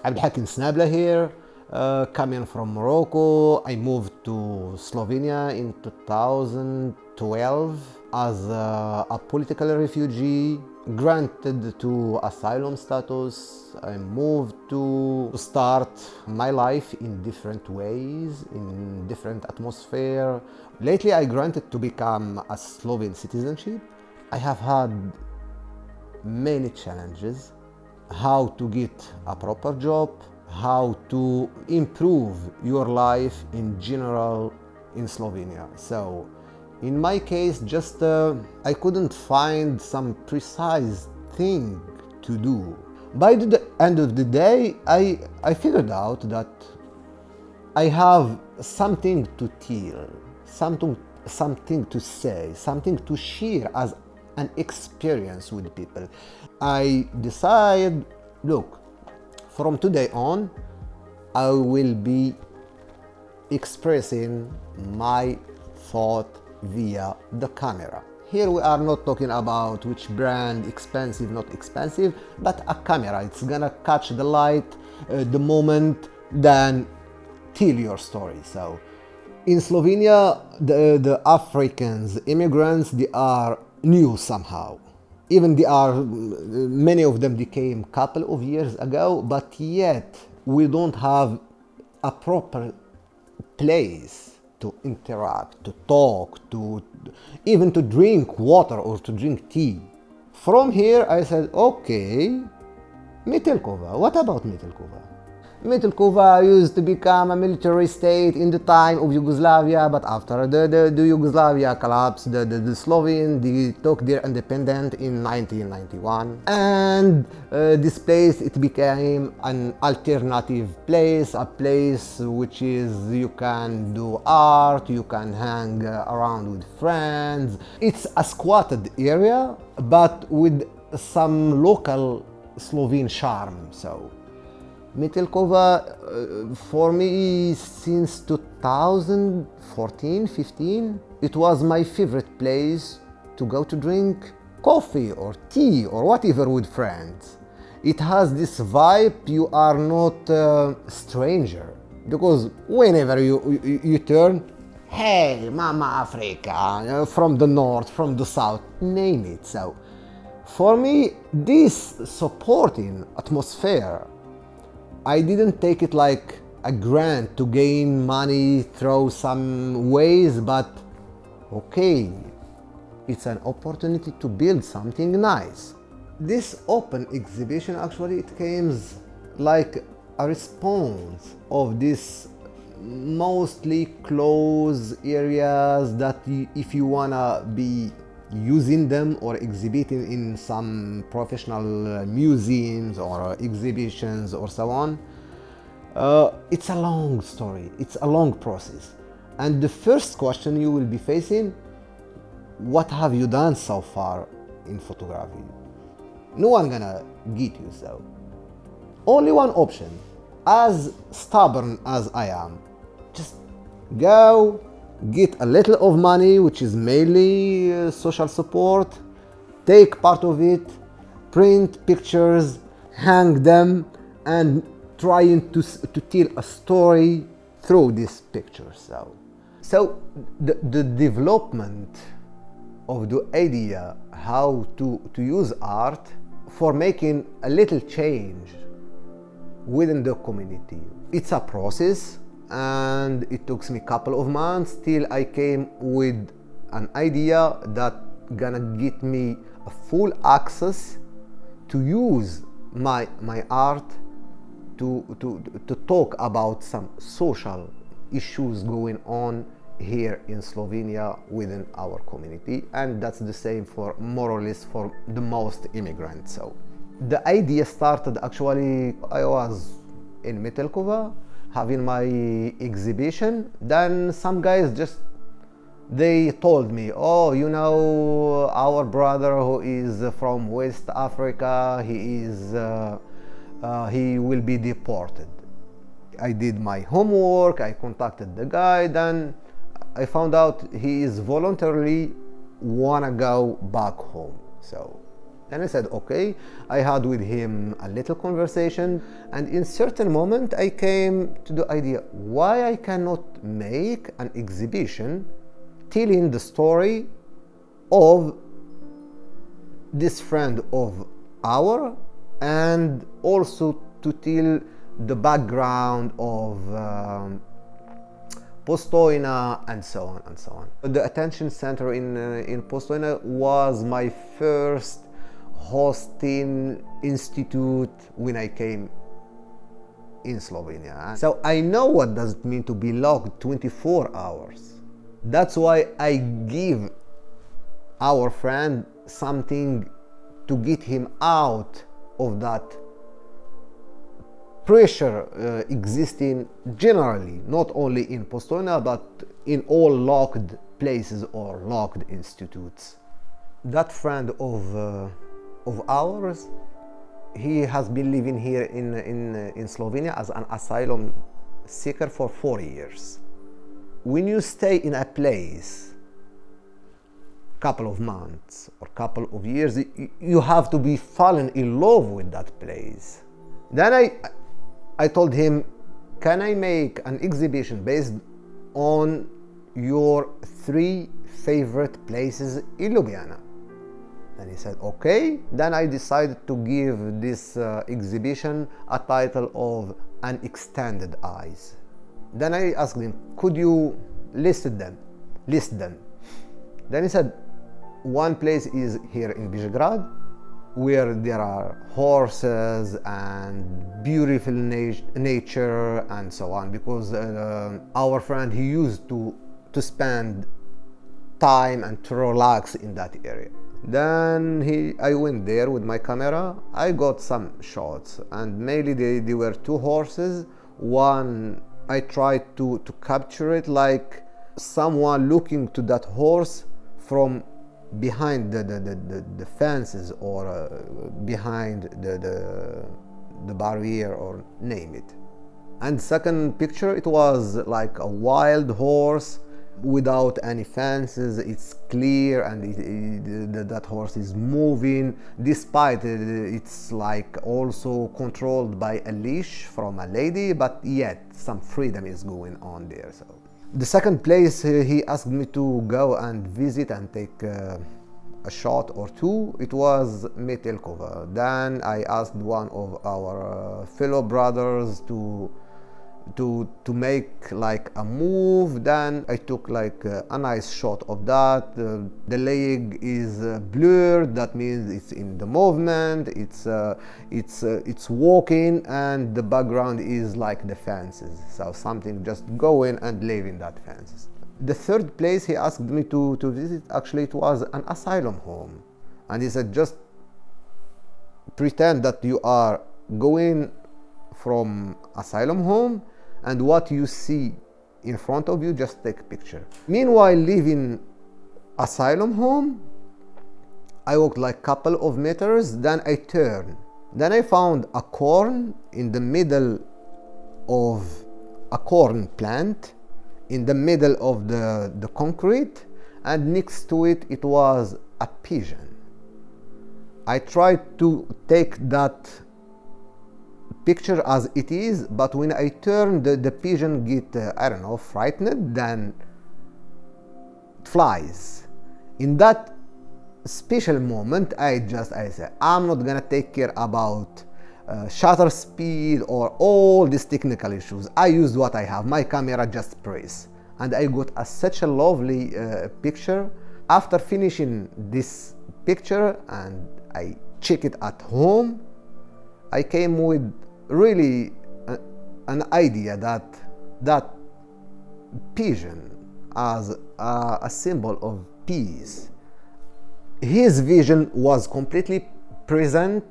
I'm Hakim Asnabla here, coming from Morocco. I moved to Slovenia in 2012 as a political refugee, granted to asylum status. I moved to start my life in different ways, in different atmosphere. Lately I granted to become a Slovene citizenship. I have had many challenges: how to get a proper job, how to improve your life in general in Slovenia. So in my case, just I couldn't find some precise thing to do. By the end of the day, I figured out that I have something to tell, something to say, something to share as an experience with people. I decided, look, from today on, I will be expressing my thought via the camera. Here we are not talking about which brand, expensive, not expensive, but a camera. It's gonna catch the light, the moment, then tell your story. So in Slovenia, the Africans, immigrants, they are new somehow. Even many of them came a couple of years ago, but yet we don't have a proper place to interact, to talk, to even to drink water or to drink tea. From here I said, okay, Metelkova, what about Metelkova? Metelkova used to become a military state in the time of Yugoslavia, but after the Yugoslavia collapsed, the Slovenes, they took their independence in 1991. And this place, it became an alternative place, a place which is, you can do art, you can hang around with friends. It's a squatted area, but with some local Slovene charm. So Metelkova, for me, since 2014-15, it was my favorite place to go to drink coffee or tea or whatever with friends. It has this vibe, you are not a stranger, because whenever you turn, hey, Mama Africa, from the north, from the south, name it. So for me, this supporting atmosphere, I didn't take it like a grant to gain money through some ways, but okay, it's an opportunity to build something nice. This open exhibition, actually, it came like a response of these mostly closed areas that if you wanna be using them or exhibiting in some professional museums or exhibitions or so on, it's a long story, it's a long process. And the first question you will be facing, what have you done so far in photography? No one gonna get you. So only one option, as stubborn as I am, just go get a little of money, which is mainly social support, take part of it, print pictures, hang them, and trying to tell a story through these pictures. So the development of the idea how to use art for making a little change within the community, it's a process. And it took me a couple of months till I came with an idea that gonna get me a full access to use my art to talk about some social issues going on here in Slovenia within our community, and that's the same for more or less for the most immigrants. So the idea started, actually, I was in Metelkova having my exhibition, then some guys they told me, oh, you know, our brother who is from West Africa, he will be deported. I did my homework, I contacted the guy, then I found out he is voluntarily wanna go back home. So And I said, okay. I had with him a little conversation, and in certain moment I came to the idea why I cannot make an exhibition telling the story of this friend of ours, and also to tell the background of Postojna and so on and so on. The attention center in Postojna was my first hosting institute when I came in Slovenia. So I know what does it mean to be locked 24 hours. That's why I give our friend something to get him out of that pressure existing generally, not only in Postojna, but in all locked places or locked institutes. That friend of ours, he has been living here in Slovenia as an asylum seeker for 4 years. When you stay in a place couple of months or couple of years, you have to be fallen in love with that place. Then I told him, can I make an exhibition based on your 3 favorite places in Ljubljana? And he said, okay. Then I decided to give this exhibition a title of Unextended Eyes. Then I asked him, could you list them? Then he said, one place is here in Visegrad, where there are horses and beautiful nature and so on, because our friend, he used to spend time and to relax in that area. Then I went there with my camera. I got some shots, and mainly they were 2 horses. One, I tried to capture it like someone looking to that horse from behind the fences, or behind the barrier, or name it. And second picture, it was like a wild horse without any fences. It's clear, and that horse is moving, despite it's like also controlled by a leash from a lady, but yet some freedom is going on there. So the second place he asked me to go and visit and take a shot or 2, it was Metelkova. Then I asked one of our fellow brothers to make like a move. Then I took like a nice shot of that. The leg is blurred, that means it's in the movement, it's walking, and the background is like the fences, so something just going and leaving that fences. The third place he asked me to visit, actually it was an asylum home, and he said, just pretend that you are going from asylum home, and what you see in front of you, just take a picture. Meanwhile, leaving asylum home, I walked like couple of meters, then I turned. Then I found a corn in the middle of a corn plant, in the middle of the concrete, and next to it, it was a pigeon. I tried to take that picture as it is, but when I turn, the pigeon get I don't know, frightened, then it flies. In that special moment, I said, I'm not gonna take care about shutter speed or all these technical issues. I used what I have, my camera, just press, and I got such a lovely picture. After finishing this picture and I check it at home, I came with really an idea that pigeon as a symbol of peace. His vision was completely presented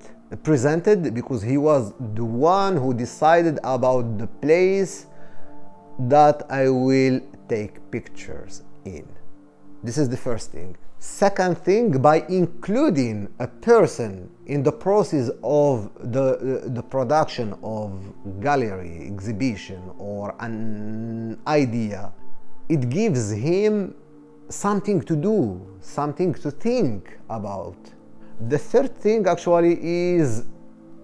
because he was the one who decided about the place that I will take pictures in. This is the first thing. Second thing, by including a person in the process of the production of gallery, exhibition, or an idea, it gives him something to do, something to think about. The third thing actually is,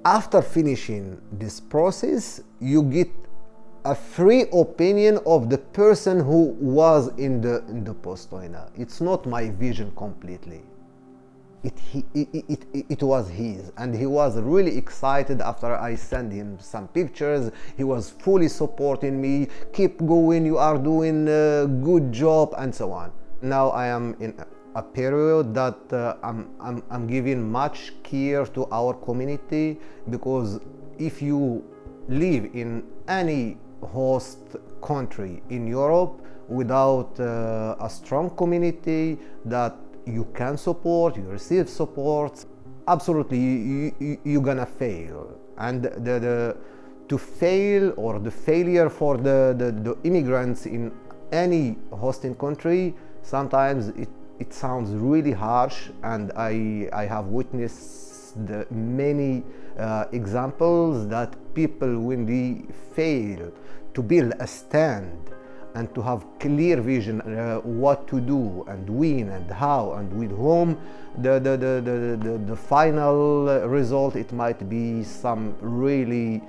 after finishing this process, you get a free opinion of the person who was in the Postojna. It's not my vision completely. It was his, and he was really excited after I sent him some pictures. He was fully supporting me. Keep going, you are doing a good job, and so on. Now I am in a period that I'm giving much care to our community, because if you live in any host country in Europe without a strong community that you can support, you receive support, absolutely you're gonna fail. And to fail, or the failure for the immigrants in any hosting country, sometimes it sounds really harsh, and I have witnessed many examples that people, when they fail to build a stand and to have clear vision what to do and when and how and with whom, the final result, it might be some really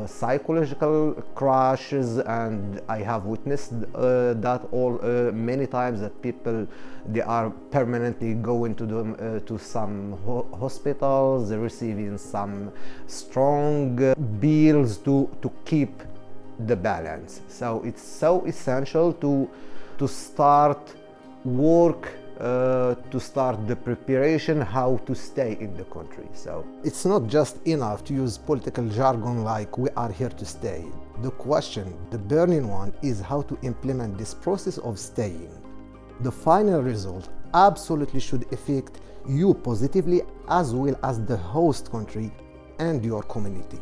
psychological crashes. And I have witnessed that all many times, that people, they are permanently going to some hospitals, receiving some strong bills to keep the balance. So it's so essential to start work, to start the preparation how to stay in the country. So it's not just enough to use political jargon like we are here to stay. The question, the burning one, is how to implement this process of staying. The final result absolutely should affect you positively, as well as the host country and your community.